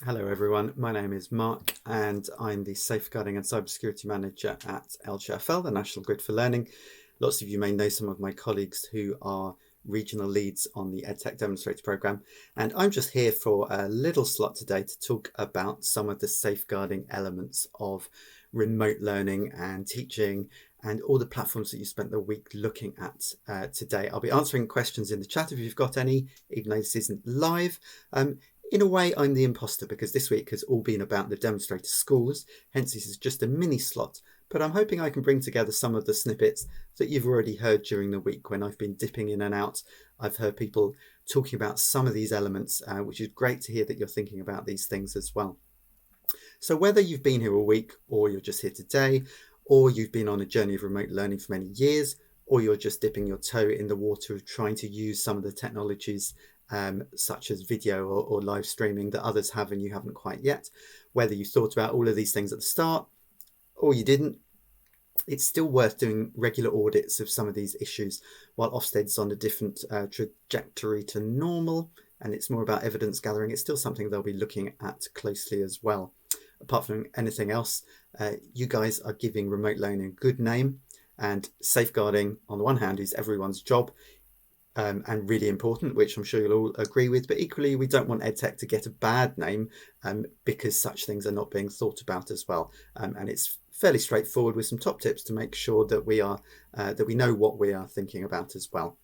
Hello everyone, my name is Mark and I'm the Safeguarding and Cybersecurity Manager at LGfL, the National Grid for Learning. Lots of you may know some of my colleagues who are regional leads on the Edtech Demonstrator Programme, and I'm just here for a little slot today to talk about some of the safeguarding elements of remote learning and teaching and all the platforms that you spent the week looking at today. I'll be answering questions in the chat if you've got any, even though this isn't live. In a way, I'm the imposter because this week has all been about the demonstrator schools, hence this is just a mini slot, but I'm hoping I can bring together some of the snippets that you've already heard during the week when I've been dipping in and out. I've heard people talking about some of these elements, which is great to hear that you're thinking about these things as well. So whether you've been here all week or you're just here today, or you've been on a journey of remote learning for many years, or you're just dipping your toe in the water of trying to use some of the technologies such as video or live streaming that others have and you haven't quite yet, whether you thought about all of these things at the start or you didn't, it's still worth doing regular audits of some of these issues. While Ofsted's on a different trajectory to normal and it's more about evidence gathering, it's still something they'll be looking at closely as well. Apart from anything else, you guys are giving remote learning a good name, and safeguarding on the one hand is everyone's job, and really important, which I'm sure you'll all agree with, but equally we don't want EdTech to get a bad name because such things are not being thought about as well. And it's fairly straightforward with some top tips to make sure that we know what we are thinking about as well.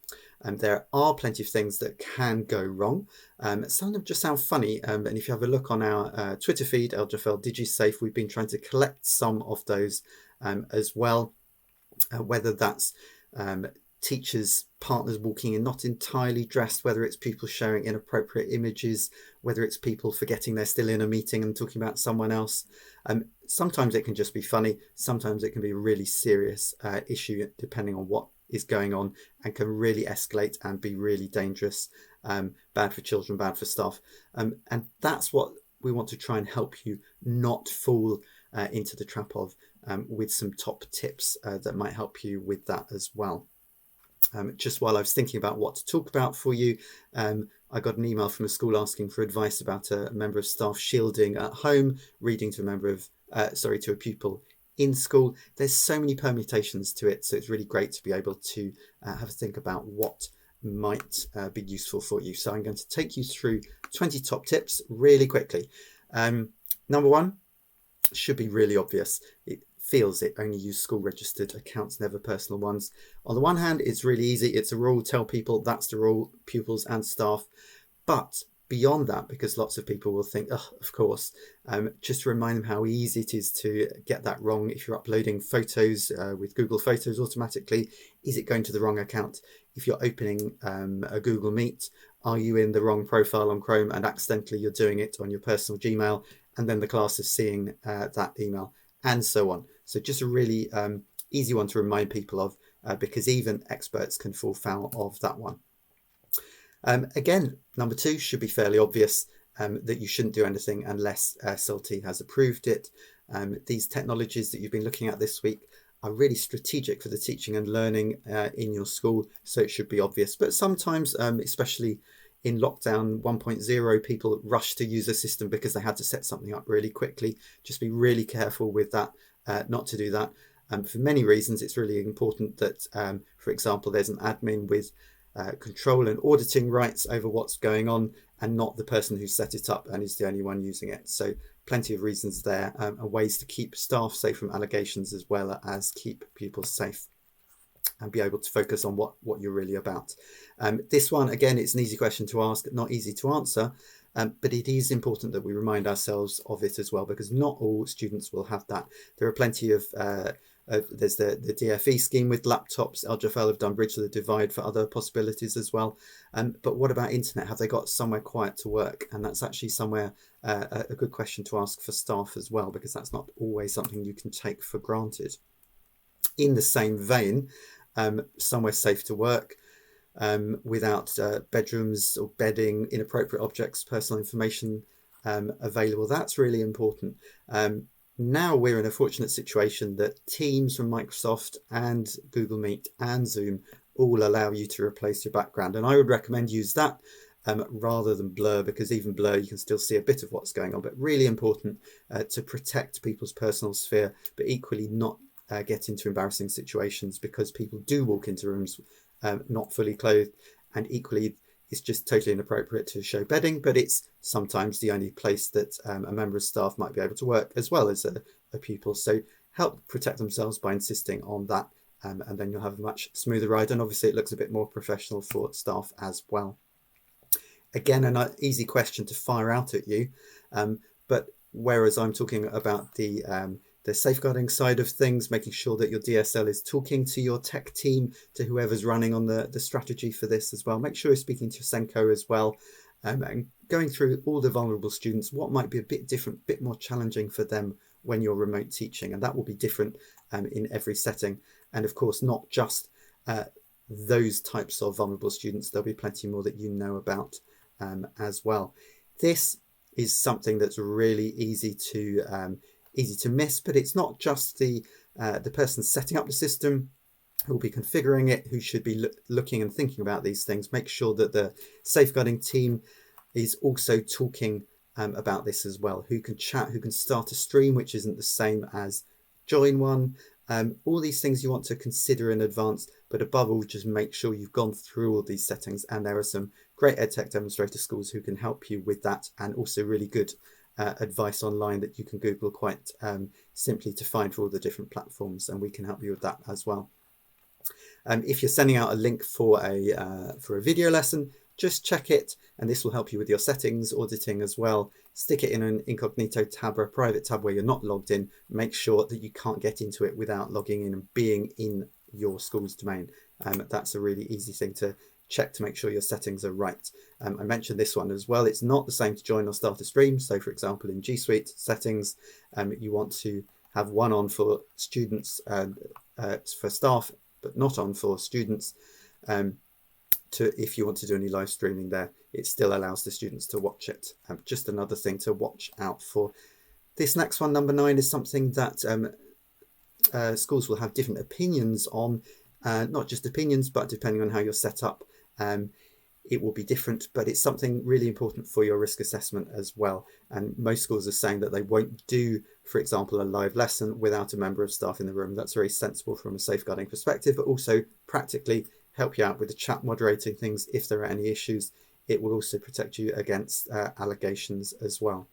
There are plenty of things that can go wrong. Some of them just sound funny, and if you have a look on our Twitter feed, LGfL DigiSafe, we've been trying to collect some of those as well, whether that's teachers, partners walking in not entirely dressed, whether it's people sharing inappropriate images, whether it's people forgetting they're still in a meeting and talking about someone else. Sometimes it can just be funny, sometimes it can be a really serious issue depending on what is going on, and can really escalate and be really dangerous, bad for children, bad for staff. And that's what we want to try and help you not fall into the trap of, with some top tips that might help you with that as well. Just while I was thinking about what to talk about for you, I got an email from a school asking for advice about a member of staff shielding at home, reading to a pupil in school. There's so many permutations to it, so it's really great to be able to have a think about what might be useful for you. So I'm going to take you through 20 top tips really quickly. Number one should be really obvious. It feels it only use school registered accounts, never personal ones. On the one hand, it's really easy. It's a rule. Tell people that's the rule, pupils and staff. But beyond that, because lots of people will think, oh, of course, just to remind them how easy it is to get that wrong. If you're uploading photos with Google Photos automatically, is it going to the wrong account? If you're opening a Google Meet, are you in the wrong profile on Chrome and accidentally you're doing it on your personal Gmail, and then the class is seeing that email, and so on. So just a really easy one to remind people of, because even experts can fall foul of that one. Again, number two should be fairly obvious, that you shouldn't do anything unless SLT has approved it. These technologies that you've been looking at this week are really strategic for the teaching and learning in your school, so it should be obvious. But sometimes, especially in lockdown 1.0, people rush to use a system because they had to set something up really quickly. Just be really careful with that, not to do that. For many reasons, it's really important that, for example, there's an admin with control and auditing rights over what's going on, and not the person who set it up and is the only one using it. So plenty of reasons there, and ways to keep staff safe from allegations as well as keep pupils safe and be able to focus on what you're really about. This one, again, it's an easy question to ask, not easy to answer, but it is important that we remind ourselves of it as well, because not all students will have that. There are plenty of there's the DFE scheme with laptops. LGfL have done Bridge the Divide for other possibilities as well. But what about internet? Have they got somewhere quiet to work? And that's actually somewhere a good question to ask for staff as well, because that's not always something you can take for granted. In the same vein, somewhere safe to work, without bedrooms or bedding, inappropriate objects, personal information available. That's really important. Now we're in a fortunate situation that Teams from Microsoft and Google Meet and Zoom all allow you to replace your background, and I would recommend use that. rather than blur, because even blur you can still see a bit of what's going on. But really important to protect people's personal sphere, but equally not get into embarrassing situations, because people do walk into rooms not fully clothed, and equally it's just totally inappropriate to show bedding, but it's sometimes the only place that a member of staff might be able to work as well as a pupil. So help protect themselves by insisting on that, and then you'll have a much smoother ride, and obviously it looks a bit more professional for staff as well. Again, an easy question to fire out at you, but whereas I'm talking about the safeguarding side of things, making sure that your DSL is talking to your tech team, to whoever's running on the strategy for this as well. Make sure you're speaking to your Senko as well, and going through all the vulnerable students, what might be a bit different, bit more challenging for them when you're remote teaching, and that will be different in every setting. And of course, not just those types of vulnerable students, there'll be plenty more that you know about as well. This is something that's really easy to miss, but it's not just the person setting up the system who will be configuring it who should be looking and thinking about these things. Make sure that the safeguarding team is also talking about this as well, who can chat, who can start a stream, which isn't the same as join one. All these things you want to consider in advance, but above all, just make sure you've gone through all these settings, and there are some great EdTech demonstrator schools who can help you with that, and also really good advice online that you can Google quite simply to find for all the different platforms, and we can help you with that as well. If you're sending out a link for a video lesson, just check it, and this will help you with your settings auditing as well. Stick it in an incognito tab or a private tab where you're not logged in. Make sure that you can't get into it without logging in and being in your school's domain. That's a really easy thing to check to make sure your settings are right. I mentioned this one as well. It's not the same to join or start a stream. So for example, in G Suite settings, you want to have one on for students, for staff, but not on for students. If you want to do any live streaming there, it still allows the students to watch it. Just another thing to watch out for. This next one, number 9, is something that schools will have different opinions on, not just opinions, but depending on how you're set up, it will be different, but it's something really important for your risk assessment as well. And most schools are saying that they won't do, for example, a live lesson without a member of staff in the room. That's very sensible from a safeguarding perspective, but also practically help you out with the chat moderating things if there are any issues. It will also protect you against allegations as well.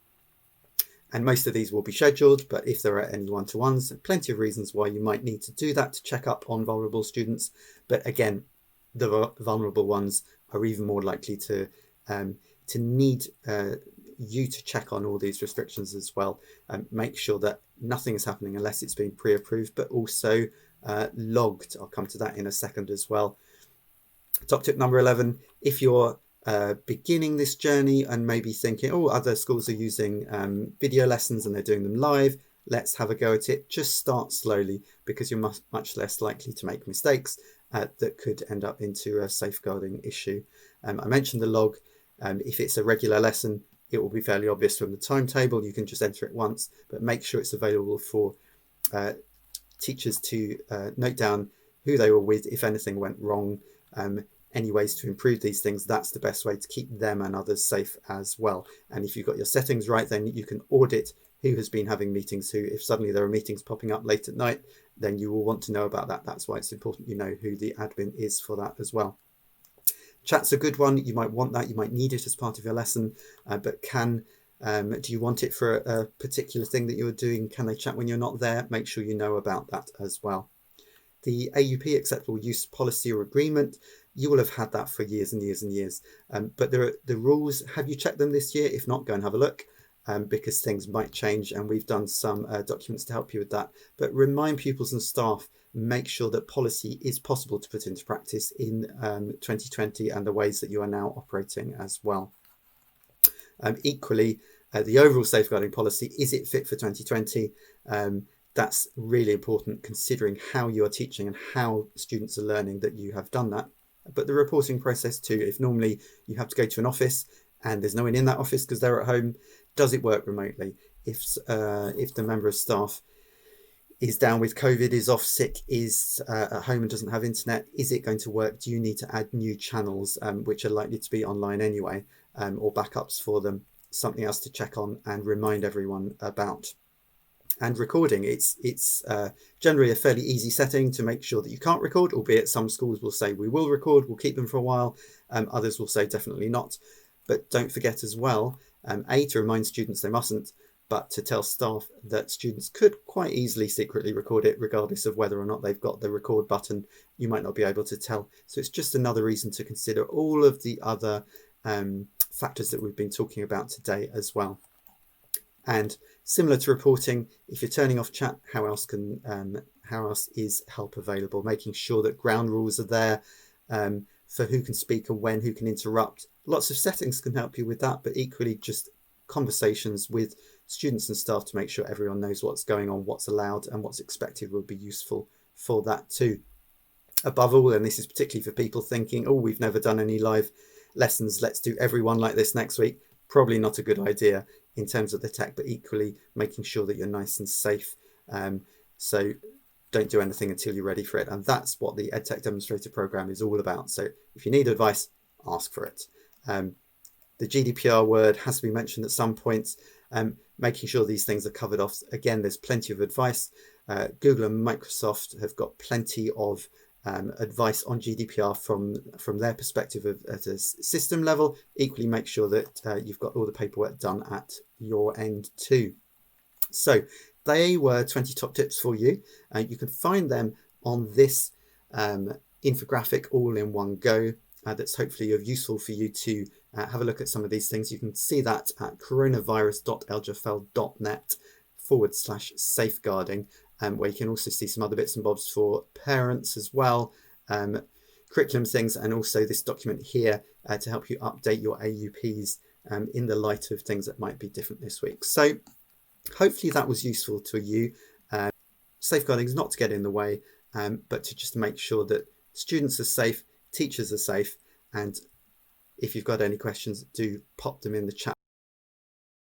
And most of these will be scheduled, but if there are any one-to-ones, plenty of reasons why you might need to do that to check up on vulnerable students. But again, the vulnerable ones are even more likely to need you to check on all these restrictions as well. Make sure that nothing is happening unless it's been pre-approved, but also logged. I'll come to that in a second as well. Top tip number 11, if you're beginning this journey and maybe thinking, oh, other schools are using video lessons and they're doing them live, let's have a go at it. Just start slowly, because you're much less likely to make mistakes that could end up into a safeguarding issue. I mentioned the log. If it's a regular lesson, it will be fairly obvious from the timetable. You can just enter it once, but make sure it's available for teachers to note down who they were with if anything went wrong. Any ways to improve these things, that's the best way to keep them and others safe as well. And if you've got your settings right, then you can audit who has been having meetings who. If suddenly there are meetings popping up late at night, then you will want to know about that. That's why it's important you know who the admin is for that as well. Chat's a good one. You might want that. You might need it as part of your lesson, but do you want it for a particular thing that you're doing? Can they chat when you're not there? Make sure you know about that as well. The AUP, acceptable use policy or agreement, you will have had that for years and years and years. But there are the rules. Have you checked them this year? If not, go and have a look, because things might change, and we've done some documents to help you with that. But remind pupils and staff, make sure that policy is possible to put into practice in 2020 and the ways that you are now operating as well. Equally, the overall safeguarding policy, is it fit for 2020? That's really important, considering how you are teaching and how students are learning, that you have done that. But the reporting process too, if normally you have to go to an office and there's no one in that office because they're at home, does it work remotely? If the member of staff is down with COVID, is off sick, is at home and doesn't have internet. Is it going to work? Do you need to add new channels, which are likely to be online anyway, or backups for them? Something else to check on and remind everyone about. And recording, it's generally a fairly easy setting to make sure that you can't record, albeit some schools will say we will record, we'll keep them for a while. Others will say definitely not. But don't forget as well, to remind students they mustn't, but to tell staff that students could quite easily secretly record it, regardless of whether or not they've got the record button. You might not be able to tell. So it's just another reason to consider all of the other factors that we've been talking about today as well. And similar to reporting, if you're turning off chat, how else is help available? Making sure that ground rules are there for who can speak and when, who can interrupt. Lots of settings can help you with that, but equally just conversations with students and staff to make sure everyone knows what's going on, what's allowed and what's expected will be useful for that too. Above all, and this is particularly for people thinking, oh, we've never done any live lessons, let's do everyone like this next week. Probably not a good idea in terms of the tech, but equally making sure that you're nice and safe. So don't do anything until you're ready for it. And that's what the Edtech demonstrator program is all about. So if you need advice, ask for it. The GDPR word has to be mentioned at some points, making sure these things are covered off. Again, there's plenty of advice. Google and Microsoft have got plenty of advice on GDPR from their perspective at a system level. Equally, make sure that you've got all the paperwork done at your end too. So they were 20 top tips for you. You can find them on this infographic all in one go. That's hopefully useful for you to have a look at some of these things. You can see that at coronavirus.lgfl.net/safeguarding, where you can also see some other bits and bobs for parents as well, curriculum things, and also this document here to help you update your AUPs in the light of things that might be different this week. So hopefully that was useful to you. Safeguarding is not to get in the way, but to just make sure that students are safe, teachers are safe, and if you've got any questions, do pop them in the chat